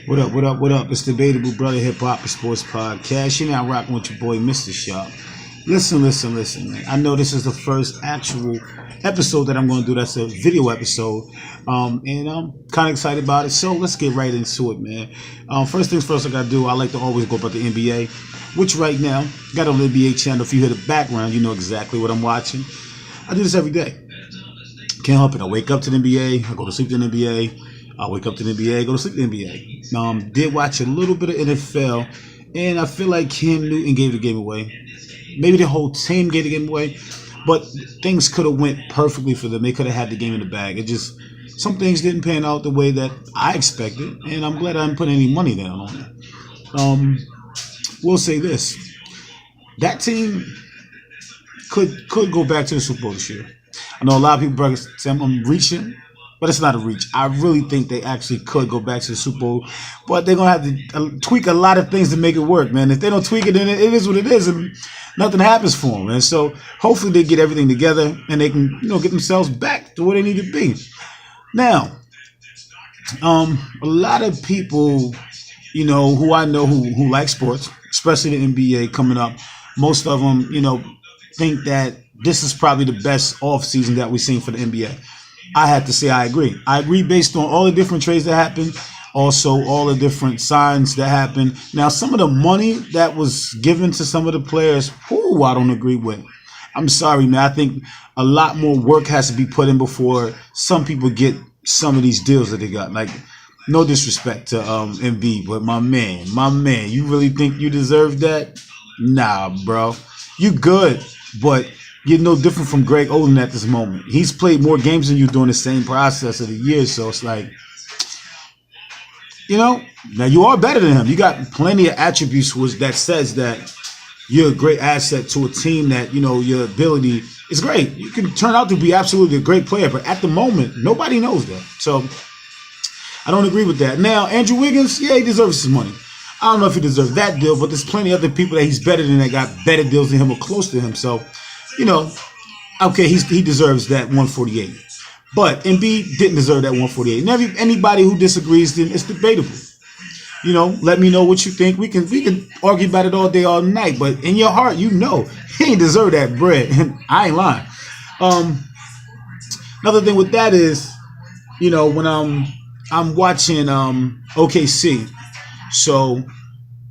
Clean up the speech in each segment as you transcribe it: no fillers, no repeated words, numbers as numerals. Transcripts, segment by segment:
What up, what up, what up? It's Debatable Brother Hip Hop and Sports Podcast. You're now rocking with your boy, Mr. Sharp. Listen, man. I know this is the first actual episode that I'm going to do. That's a video episode. And I'm kind of excited about it. So let's get right into it, man. First things first, I like to always go about the NBA, which right now, got on the NBA channel. If you hear the background, you know exactly what I'm watching. I do this every day. Can't help it. I wake up to the NBA. I go to sleep to the NBA. I wake up to the NBA, go to sleep to the NBA. Did watch a little bit of NFL, and I feel like Cam Newton gave the game away. Maybe the whole team gave the game away, but things could have went perfectly for them. They could have had the game in the bag. It just, some things didn't pan out the way that I expected, and I'm glad I didn't put any money down on it. We'll say this. That team could go back to the Super Bowl this year. I know a lot of people say I'm reaching, but it's not a reach. I really think they actually could go back to the Super Bowl, but they're going to have to tweak a lot of things to make it work, man. If they don't tweak it, then it is what it is, and nothing happens for them. And so hopefully they get everything together and they can, get themselves back to where they need to be. Now, a lot of people, who I know who like sports, especially the NBA coming up, most of them, think that this is probably the best offseason that we've seen for the NBA. I have to say I agree. I agree based on all the different trades that happened, also all the different signs that happened. Now, some of the money that was given to some of the players, I don't agree with. I'm sorry, man. I think a lot more work has to be put in before some people get some of these deals that they got. Like, no disrespect to Embiid, but my man, you really think you deserve that? Nah, bro. You good, but you're no different from Greg Oden at this moment. He's played more games than you during the same process of the year, so it's like, now you are better than him. You got plenty of attributes that says that you're a great asset to a team, that, your ability is great. You can turn out to be absolutely a great player, but at the moment, nobody knows that. So I don't agree with that. Now, Andrew Wiggins, yeah, he deserves his money. I don't know if he deserves that deal, but there's plenty of other people that he's better than that got better deals than him or close to him. So, okay, he deserves that 148. But Embiid didn't deserve that 148. And anybody who disagrees, then it's debatable. Let me know what you think. We can argue about it all day, all night. But in your heart, he ain't deserve that bread. And I ain't lying. Another thing with that is, when I'm watching OKC, so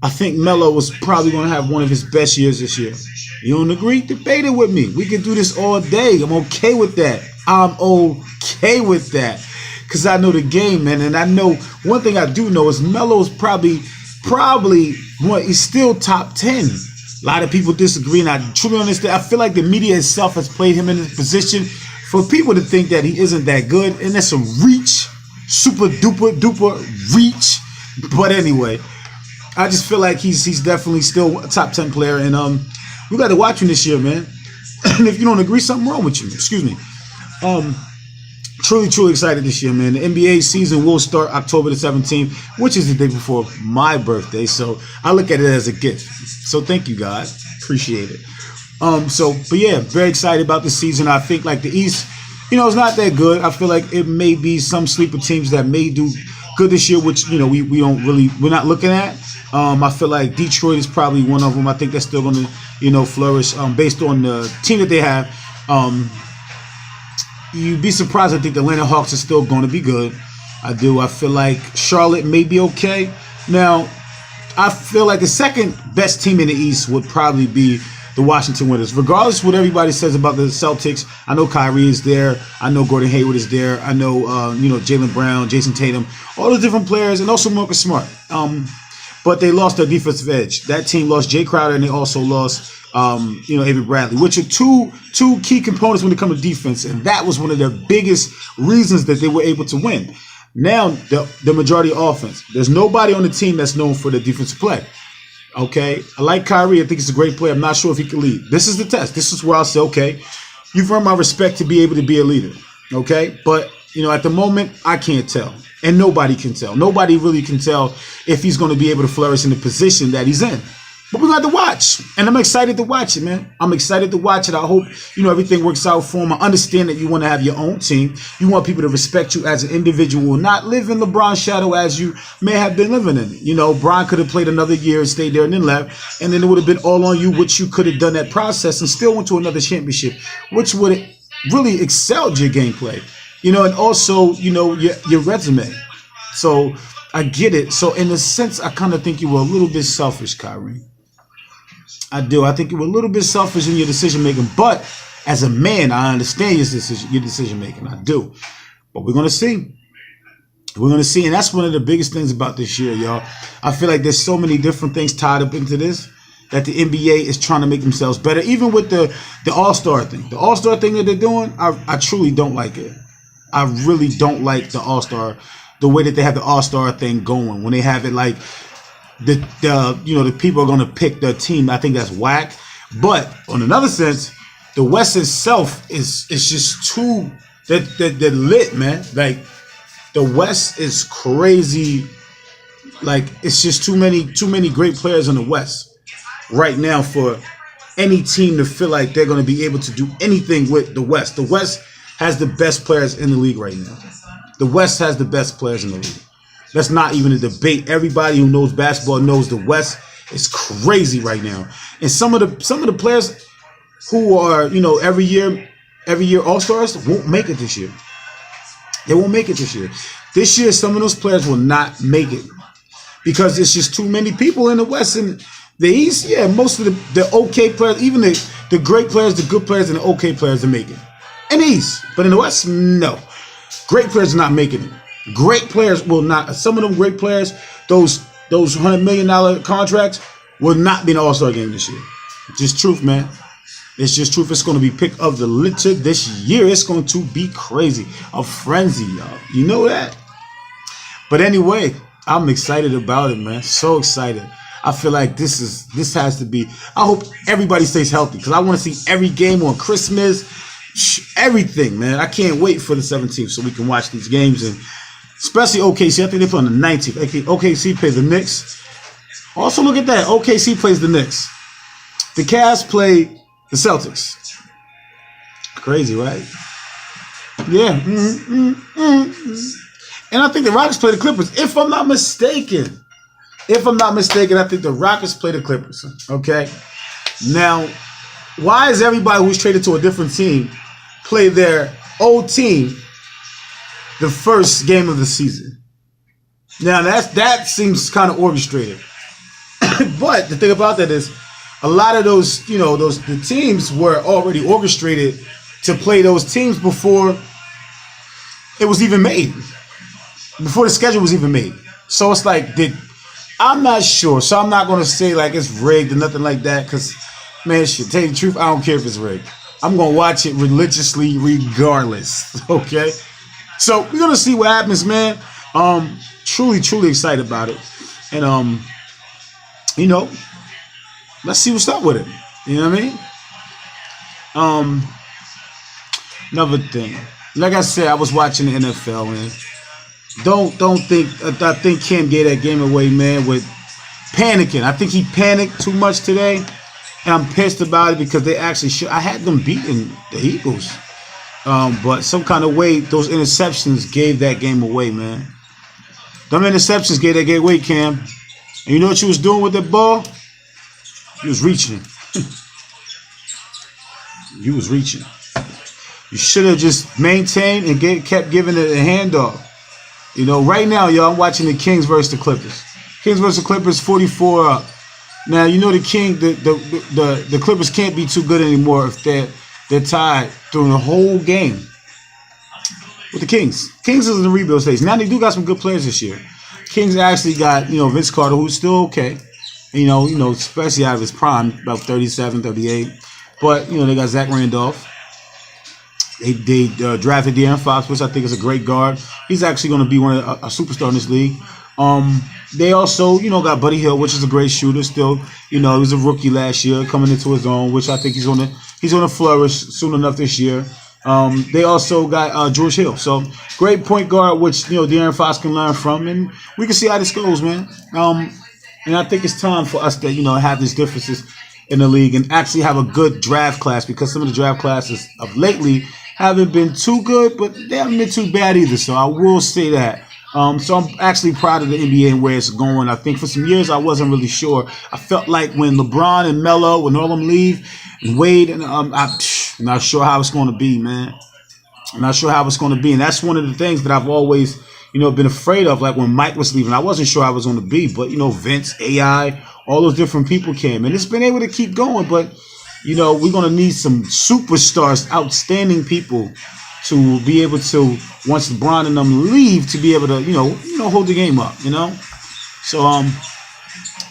I think Melo was probably going to have one of his best years this year. You don't agree? Debate it with me. We can do this all day. I'm okay with that. Because I know the game, man. And I know one thing I do know is Melo's probably he's still top 10. A lot of people disagree, and I truly understand. I feel like the media itself has played him in this position for people to think that he isn't that good. And that's a reach. Super duper reach. But anyway, I just feel like he's definitely still a top 10 player, and we got to watch him this year, man. And if you don't agree, something wrong with you. Excuse me. Truly excited this year, man. The NBA season will start October the 17th, which is the day before my birthday. So I look at it as a gift. So thank you, guys. Appreciate it. But yeah, very excited about the season. I think like the East, it's not that good. I feel like it may be some sleeper teams that may do good this year, which we're not looking at. I feel like Detroit is probably one of them. I think they're still going to, flourish based on the team that they have. You'd be surprised. I think the Atlanta Hawks are still going to be good. I do. I feel like Charlotte may be okay. Now, I feel like the second best team in the East would probably be the Washington Wizards. Regardless of what everybody says about the Celtics, I know Kyrie is there. I know Gordon Hayward is there. I know, Jaylen Brown, Jason Tatum, all the different players, and also Marcus Smart. But they lost their defensive edge. That team lost Jay Crowder, and they also lost, Avery Bradley, which are two key components when it comes to defense. And that was one of the biggest reasons that they were able to win. Now, the majority of offense. There's nobody on the team that's known for the defensive play. Okay? I like Kyrie. I think he's a great player. I'm not sure if he can lead. This is the test. This is where I'll say, okay, you've earned my respect to be able to be a leader. Okay? But, at the moment, I can't tell. And nobody can tell. Nobody really can tell if he's going to be able to flourish in the position that he's in. But we're going to have to watch. And I'm excited to watch it, man. I'm excited to watch it. I hope, everything works out for him. I understand that you want to have your own team. You want people to respect you as an individual, not live in LeBron's shadow as you may have been living in it. Bron could have played another year and stayed there and then left. And then it would have been all on you, which you could have done that process and still went to another championship, which would have really excelled your gameplay, and also, your resume. So I get it. So in a sense, I kind of think you were a little bit selfish, Kyrie. I do. I think you were a little bit selfish in your decision making, but as a man, I understand your decision making. I do. But we're gonna see. We're gonna see, and that's one of the biggest things about this year, y'all. I feel like there's so many different things tied up into this that the NBA is trying to make themselves better. Even with the All-Star thing, the All-Star thing that they're doing, I truly don't like it. I really don't like the All-Star, the way that they have the All-Star thing going. When they have it like the people are going to pick their team. I think that's whack. But on another sense, the West itself is just too they're lit, man. Like the West is crazy. Like it's just too many great players in the West right now for any team to feel like they're going to be able to do anything with the West. The West has the best players in the league right now. The West has the best players in the league. That's not even a debate. Everybody who knows basketball knows the West is crazy right now. And some of the players who are, every year All-Stars won't make it this year. They won't make it this year. This year, some of those players will not make it because it's just too many people in the West. And the East, yeah, most of the okay players, even the great players, the good players, and the okay players are making it. In the East. But in the West, no. Great players are not making it. Great players will not. Some of them great players, those $100 million contracts, will not be in the All-Star game this year. Just truth, man. It's just truth. It's going to be pick of the litter this year. It's going to be crazy. A frenzy, y'all. You know that? But anyway, I'm excited about it, man. So excited. I feel like this has to be. I hope everybody stays healthy because I want to see every game on Christmas. Everything, man. I can't wait for the 17th so we can watch these games, and especially OKC. I think they play on the 19th. OKC plays the Knicks. Also, look at that. OKC plays the Knicks. The Cavs play the Celtics. Crazy, right? Yeah. And I think the Rockets play the Clippers. If I'm not mistaken, I think the Rockets play the Clippers. Okay. Now, why is everybody who's traded to a different team play their old team the first game of the season? Now that seems kind of orchestrated. But the thing about that is a lot of those, the teams were already orchestrated to play those teams before it was even made. Before the schedule was even made. So it's like, I'm not sure. So I'm not going to say like it's rigged or nothing like that because, man, shit, tell you the truth, I don't care if it's rigged. I'm going to watch it religiously regardless, okay? So we're going to see what happens, man. Truly excited about it. And, let's see what's up with it. You know what I mean? Another thing. Like I said, I was watching the NFL, and I think Cam gave that game away, man, with panicking. I think he panicked too much today, and I'm pissed about it because they actually should. I had them beating the Eagles, but some kind of way those interceptions gave that game away, man. Them interceptions gave that game away, Cam. And you know what you was doing with that ball? You was reaching. You was reaching. You should have just maintained and kept giving it a handoff. Right now, y'all, I'm watching the Kings versus the Clippers. Kings versus the Clippers, 44 up. Now, the Clippers can't be too good anymore if they're tied during the whole game with the Kings. Kings is in the rebuild stage. Now they do got some good players this year. Kings actually got, Vince Carter, who's still okay. Especially out of his prime, about 37, 38. But, they got Zach Randolph. They drafted De'Aaron Fox, which I think is a great guard. He's actually going to be a superstar in this league. They also, got Buddy Hield, which is a great shooter still. He was a rookie last year, coming into his own, which I think he's gonna flourish soon enough this year. They also got George Hill. So great point guard, which De'Aaron Fox can learn from, and we can see how this goes, man. And I think it's time for us to, have these differences in the league and actually have a good draft class, because some of the draft classes of lately haven't been too good, but they haven't been too bad either. So I will say that. So I'm actually proud of the NBA and where it's going. I think for some years I wasn't really sure. I felt like when LeBron and Melo, when all of them leave, and Wade, and I'm not sure how it's going to be, man. I'm not sure how it's going to be. And that's one of the things that I've always, been afraid of. Like when Mike was leaving, I wasn't sure how it was going to be. But, Vince, AI, all those different people came. And it's been able to keep going. But, we're going to need some superstars, outstanding people to be able to, once LeBron and them leave, to be able to, hold the game up, So,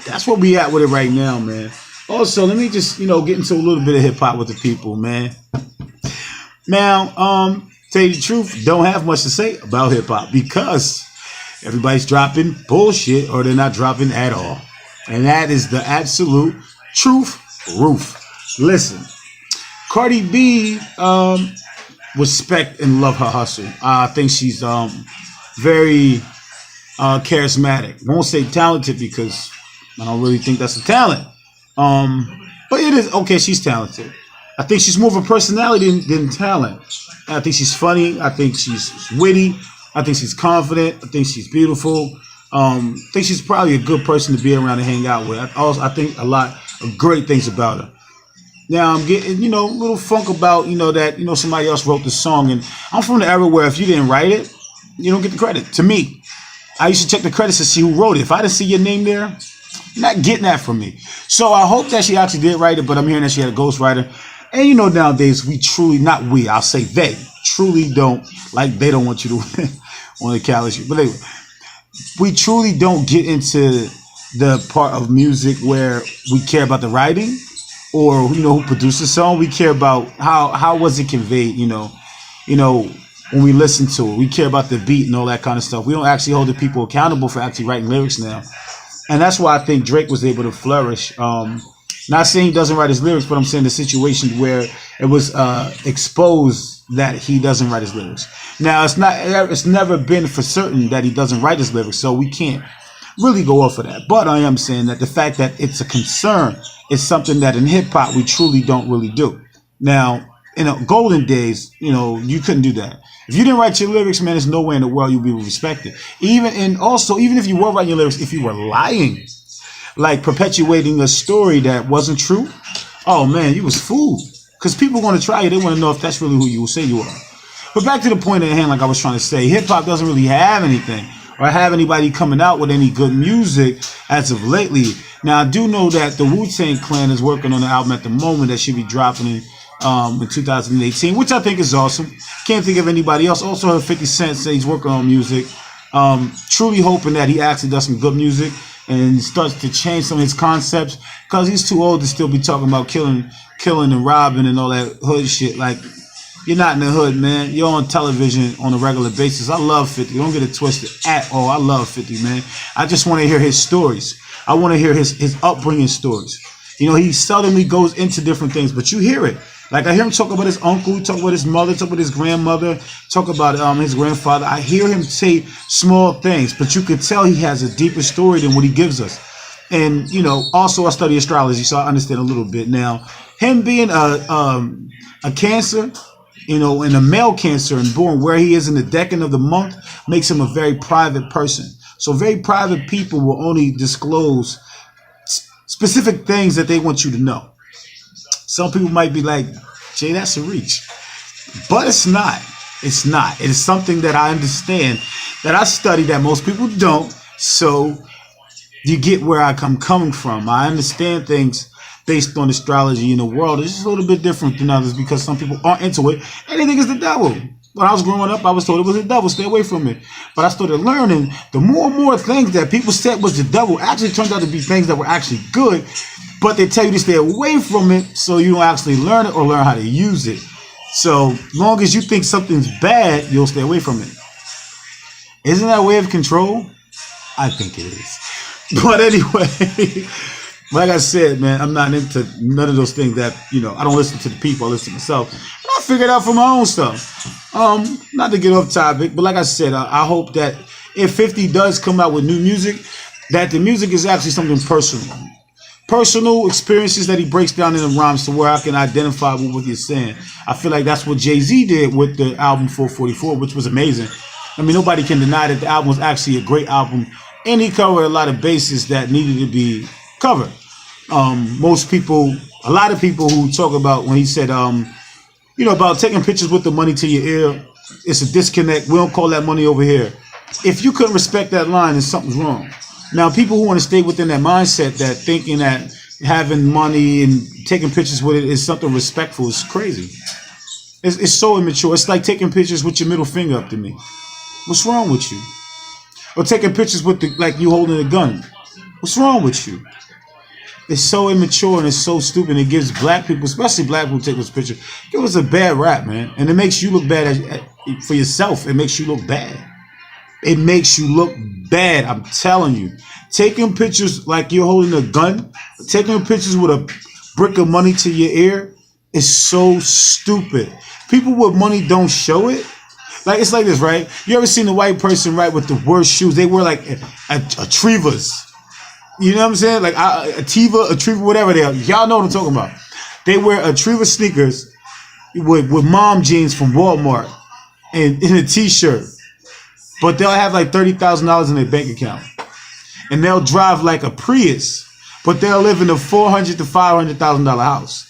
that's where we at with it right now, man. Also, let me just, get into a little bit of hip hop with the people, man. Now, tell you the truth, don't have much to say about hip hop because everybody's dropping bullshit or they're not dropping at all. And that is the absolute truth. Listen, Cardi B, respect and love her hustle. I think she's very charismatic. I won't say talented because I don't really think that's a talent. But it is okay. She's talented. I think she's more of a personality than talent. I think she's funny. I think she's witty. I think she's confident. I think she's beautiful. I think she's probably a good person to be around and hang out with. I think a lot of great things about her. Now I'm getting, a little funk about, that, somebody else wrote the song. And I'm from the era where if you didn't write it, you don't get the credit. To me, I used to check the credits to see who wrote it. If I didn't see your name there, you're not getting that from me. So I hope that she actually did write it, but I'm hearing that she had a ghostwriter. And nowadays we truly, not we, I'll say they truly don't, like they don't want you to win on the Cal issue. But anyway, we truly don't get into the part of music where we care about the writing or, who produced the song. We care about how was it conveyed, when we listen to it. We care about the beat and all that kind of stuff. We don't actually hold the people accountable for actually writing lyrics now. And that's why I think Drake was able to flourish. Not saying he doesn't write his lyrics, but I'm saying the situation where it was exposed that he doesn't write his lyrics. Now, it's never been for certain that he doesn't write his lyrics, so we can't really go off of that. But I am saying that the fact that it's a concern is something that in hip-hop we truly don't really do. Now, in the golden days, you couldn't do that. If you didn't write your lyrics, man, there's no way in the world you'd be respected. Even if you were writing your lyrics, if you were lying, like perpetuating a story that wasn't true, oh man, you was fooled. Because people want to try you. They want to know if that's really who you say you are. But back to the point at hand, like I was trying to say, hip-hop doesn't really have anything or have anybody coming out with any good music as of lately. Now, I do know that the Wu-Tang Clan is working on an album at the moment that should be dropping in 2018, which I think is awesome. Can't think of anybody else. Also heard 50 Cent say he's working on music. Truly hoping that he actually does some good music and starts to change some of his concepts, because he's too old to still be talking about killing and robbing and all that hood shit. Like, you're not in the hood, man. You're on television on a regular basis. I love 50. Don't get it twisted at all. I love 50, man. I just want to hear his stories. I want to hear his upbringing stories. He seldomly goes into different things, but you hear it. Like, I hear him talk about his uncle, talk about his mother, talk about his grandmother, talk about his grandfather. I hear him say small things, but you could tell he has a deeper story than what he gives us. And, also I study astrology, so I understand a little bit. Now, him being a Cancer, and a male Cancer and born where he is in the decade of the month makes him a very private person. So very private people will only disclose specific things that they want you to know. Some people might be like, Jay, that's a reach. But it's not. It's not. It is something that I understand, that I study, that most people don't. So you get where I'm coming from. I understand things based on astrology in the world. It's just a little bit different than others because some people aren't into it and they think it's the devil. When I was growing up, I was told it was the devil. Stay away from it. But I started learning the more and more things that people said was the devil actually turned out to be things that were actually good. But they tell you to stay away from it so you don't actually learn it or learn how to use it. So long as you think something's bad, you'll stay away from it. Isn't that a way of control? I think it is. But anyway, like I said, man, I'm not into none of those things that, I don't listen to the people, I listen to myself. And I figured out for my own stuff. Not to get off topic, but like I said, I hope that if 50 does come out with new music, that the music is actually something personal. Personal experiences that he breaks down in the rhymes to where I can identify with what you're saying. I feel like that's what Jay-Z did with the album 444, which was amazing. I mean, nobody can deny that the album was actually a great album, and he covered a lot of bases that needed to be covered. A lot of people who talk about when he said, about taking pictures with the money to your ear, it's a disconnect. We don't call that money over here. If you couldn't respect that line, then something's wrong. Now, people who want to stay within that mindset, that thinking that having money and taking pictures with it is something respectful, is crazy. It's so immature. It's like taking pictures with your middle finger up to me. What's wrong with you? Or taking pictures with like you holding a gun. What's wrong with you? It's so immature and it's so stupid. It gives black people, especially black people, take this picture. It was a bad rap, man, and it makes you look bad for yourself. It makes you look bad. It makes you look bad. I'm telling you. Taking pictures like you're holding a gun, taking pictures with a brick of money to your ear is so stupid. People with money don't show it. Like, it's like this, right? You ever seen a white person, right, with the worst shoes? They wear like a Trivas. You know what I'm saying? Like a Triva, whatever they are. Y'all know what I'm talking about. They wear a Triva sneakers with mom jeans from Walmart and in a t-shirt. But they'll have like $30,000 in their bank account. And they'll drive like a Prius, but they'll live in a $400,000 to $500,000 house.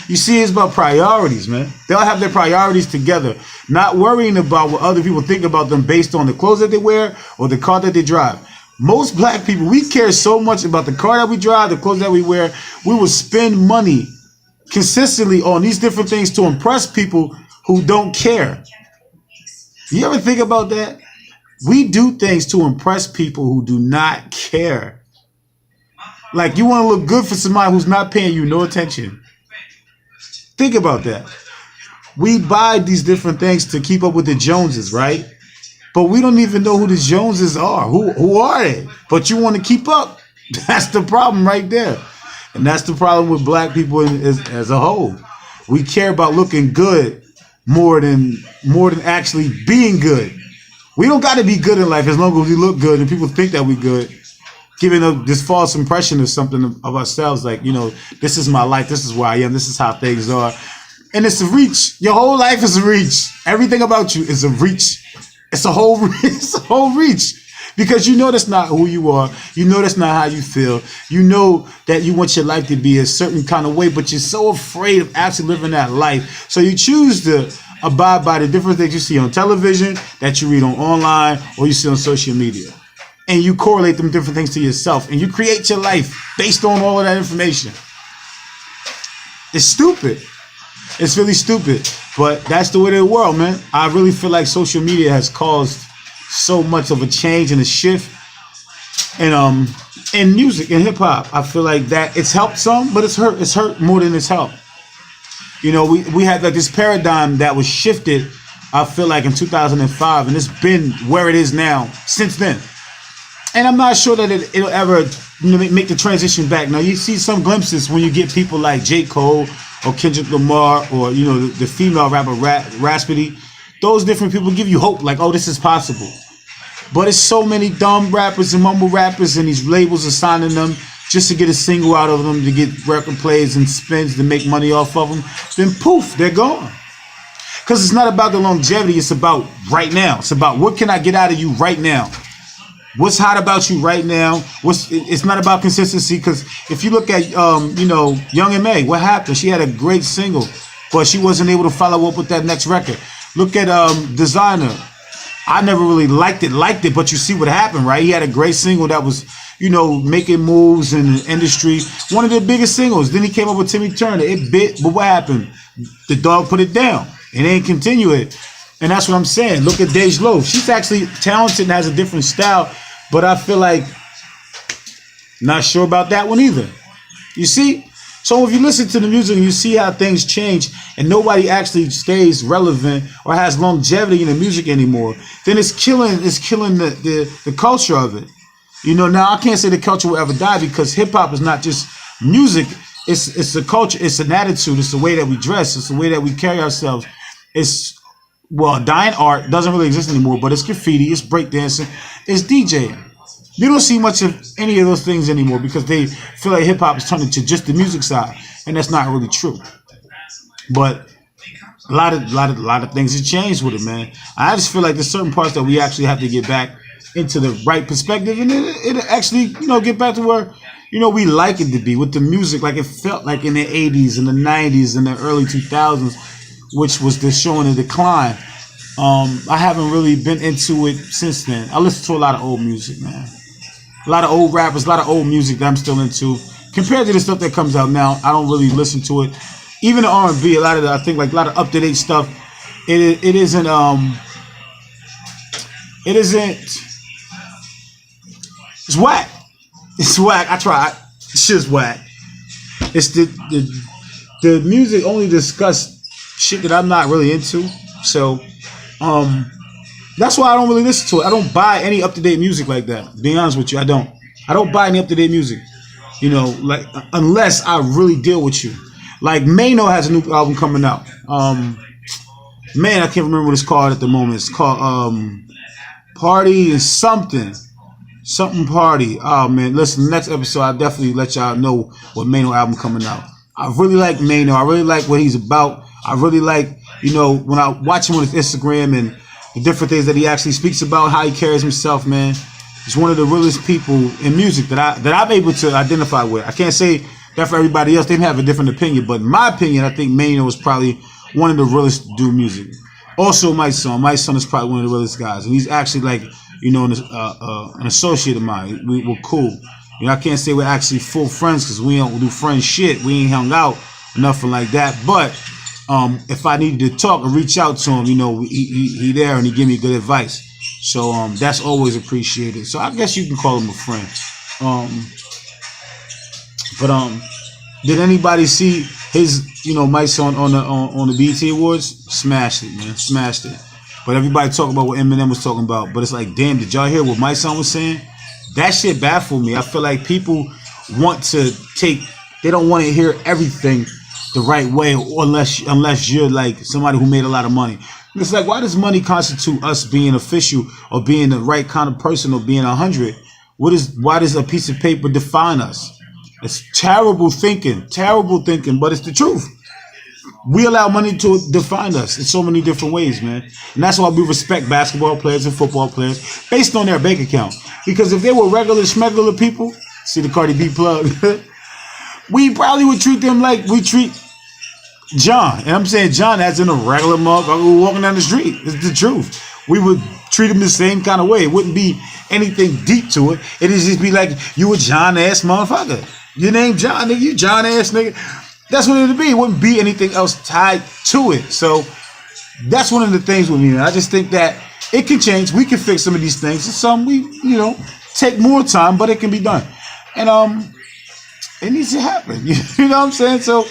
You see, it's about priorities, man. They'll have their priorities together, not worrying about what other people think about them based on the clothes that they wear or the car that they drive. Most black people, we care so much about the car that we drive, the clothes that we wear. We will spend money consistently on these different things to impress people who don't care. You ever think about that? We do things to impress people who do not care. Like, you want to look good for somebody who's not paying you no attention. Think about that. We buy these different things to keep up with the Joneses, right? But we don't even know who the Joneses are. Who are they? But you want to keep up. That's the problem right there. And that's the problem with black people as a whole. We care about looking good more than actually being good. We don't got to be good in life as long as we look good and people think that we're good. Giving this false impression of something of ourselves, like, this is my life, this is where I am, this is how things are. And it's a reach. Your whole life is a reach. Everything about you is a reach. It's a whole reach. Because you know that's not who you are. You know that's not how you feel. You know that you want your life to be a certain kind of way, but you're so afraid of actually living that life. So you choose to abide by the different things you see on television, that you read on online, or you see on social media. And you correlate them different things to yourself. And you create your life based on all of that information. It's stupid. It's really stupid. But that's the way of the world, man. I really feel like social media has caused so much of a change and a shift in music and hip hop. I feel like that it's helped some, but it's hurt more than it's helped. We had like this paradigm that was shifted, I feel like, in 2005, and it's been where it is now since then. And I'm not sure that it'll ever make the transition back. Now, you see some glimpses when you get people like J. Cole or Kendrick Lamar or, the female rapper Raspity. Those different people give you hope, like, oh, this is possible. But it's so many dumb rappers and mumble rappers, and these labels are signing them just to get a single out of them, to get record plays and spins to make money off of them. Then poof, they're gone. Because it's not about the longevity, it's about right now. It's about what can I get out of you right now? What's hot about you right now? It's not about consistency, because if you look at Young M.A, what happened? She had a great single, but she wasn't able to follow up with that next record. Look at Designer. I never really liked it, but you see what happened, right? He had a great single that was, making moves in the industry. One of the biggest singles. Then he came up with Timmy Turner. It bit, but what happened? The dog put it down. It ain't continue it. And that's what I'm saying. Look at Dej Loaf. She's actually talented and has a different style, but I feel like not sure about that one either. You see? So if you listen to the music and you see how things change and nobody actually stays relevant or has longevity in the music anymore, then it's killing the culture of it. Now I can't say the culture will ever die, because hip hop is not just music. It's a culture. It's an attitude. It's the way that we dress. It's the way that we carry ourselves. Dying art doesn't really exist anymore, but it's graffiti, it's breakdancing, it's DJing. You don't see much of any of those things anymore because they feel like hip hop is turned into just the music side, and that's not really true. But a lot of things have changed with it, man. I just feel like there's certain parts that we actually have to get back into the right perspective, and it actually, get back to where, we like it to be with the music, like it felt like in the 80s and the 90s and the early 2000s, which was the showing a decline. I haven't really been into it since then. I listen to a lot of old music, man. A lot of old rappers, a lot of old music that I'm still into. Compared to the stuff that comes out now, I don't really listen to it. Even the R&B, I think like a lot of up to date stuff. It isn't. It's whack. It's whack. I tried. Shit's whack. It's the music only discuss shit that I'm not really into. So, that's why I don't really listen to it. I don't buy any up to date music like that. To be honest with you, I don't. I don't buy any up to date music. Like unless I really deal with you. Like Mano has a new album coming out. Man, I can't remember what it's called at the moment. It's called Party and something Party. Oh man, listen, next episode I'll definitely let y'all know what Mano album coming out. I really like Mano. I really like what he's about. I really like, when I watch him on his Instagram and the different things that he actually speaks about, how he carries himself, man. He's one of the realest people in music that I'm able to identify with. I can't say that for everybody else. They have a different opinion, but in my opinion, I think Mano is probably one of the realest to do music. Also, my son. My son is probably one of the realest guys, and he's actually like, an associate of mine. We're cool. I can't say we're actually full friends because we don't do friend shit. We ain't hung out, nothing like that. But if I needed to talk or reach out to him, he there and he give me good advice. So that's always appreciated. So I guess you can call him a friend. Did anybody see his, my son on the BET Awards? Smashed it, man. Smashed it. But everybody talking about what Eminem was talking about. But it's like, damn, did y'all hear what my son was saying? That shit baffled me. I feel like people they don't want to hear everything the right way, or unless you're like somebody who made a lot of money. It's like, why does money constitute us being official or being the right kind of person or being 100? Why does a piece of paper define us? It's terrible thinking, but it's the truth. We allow money to define us in so many different ways, man. And that's why we respect basketball players and football players based on their bank account. Because if they were regular, schmegular people, see the Cardi B plug, we probably would treat them like we treat John. And I'm saying John as in a regular motherfucker who walking down the street. It's the truth. We would treat him the same kind of way. It wouldn't be anything deep to it. It'd just be like, you a John ass motherfucker. Your name John, nigga. You John ass nigga. That's what it would be. It wouldn't be anything else tied to it. So that's one of the things with me. I just think that it can change. We can fix some of these things. And some we, take more time, but it can be done. And it needs to happen. You know what I'm saying? So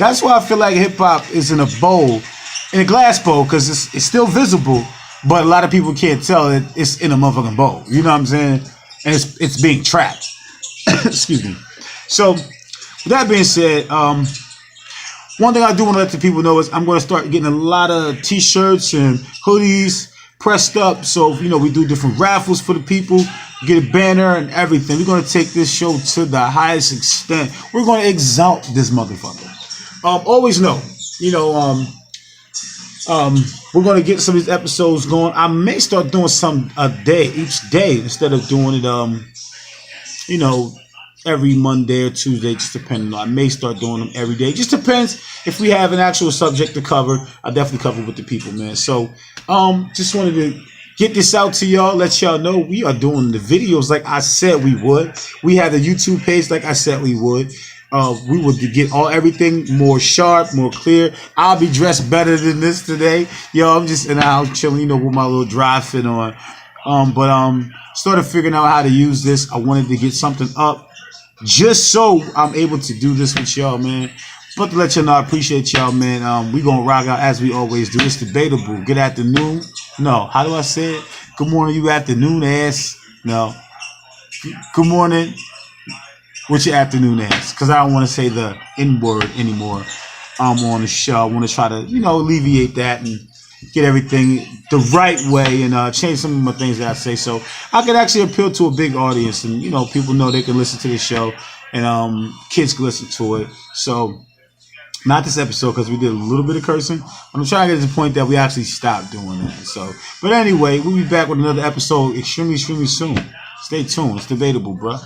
that's why I feel like hip hop is in a bowl, in a glass bowl, because it's still visible, but a lot of people can't tell that it's in a motherfucking bowl. You know what I'm saying? And it's being trapped. Excuse me. So with that being said, one thing I do want to let the people know is I'm going to start getting a lot of t-shirts and hoodies pressed up. So, we do different raffles for the people, get a banner and everything. We're going to take this show to the highest extent. We're going to exalt this motherfucker. Always know, we're going to get some of these episodes going. I may start doing some each day instead of doing it, every Monday or Tuesday, just depending. I may start doing them every day. Just depends if we have an actual subject to cover. I'll definitely cover with the people, man. So, just wanted to get this out to y'all, let y'all know we are doing the videos like I said we would. We have the YouTube page like I said we would. We would get everything more sharp, more clear. I'll be dressed better than this today. I'm just in the house chilling, with my little dry fit on. Started figuring out how to use this. I wanted to get something up just so I'm able to do this with y'all, man. But to let y'all know, I appreciate y'all, man. We gonna rock out as we always do. It's debatable. Good afternoon. No, how do I say it? Good morning, you afternoon ass. No. Good morning. What's your afternoon ass? Because I don't want to say the N-word anymore on the show. I want to try to, alleviate that and get everything the right way and change some of my things that I say, so I could actually appeal to a big audience, and people know they can listen to the show, and kids can listen to it. So not this episode because we did a little bit of cursing, but I'm trying to get to the point that we actually stopped doing that. So, but anyway, we'll be back with another episode extremely, extremely soon. Stay tuned. It's debatable, bro.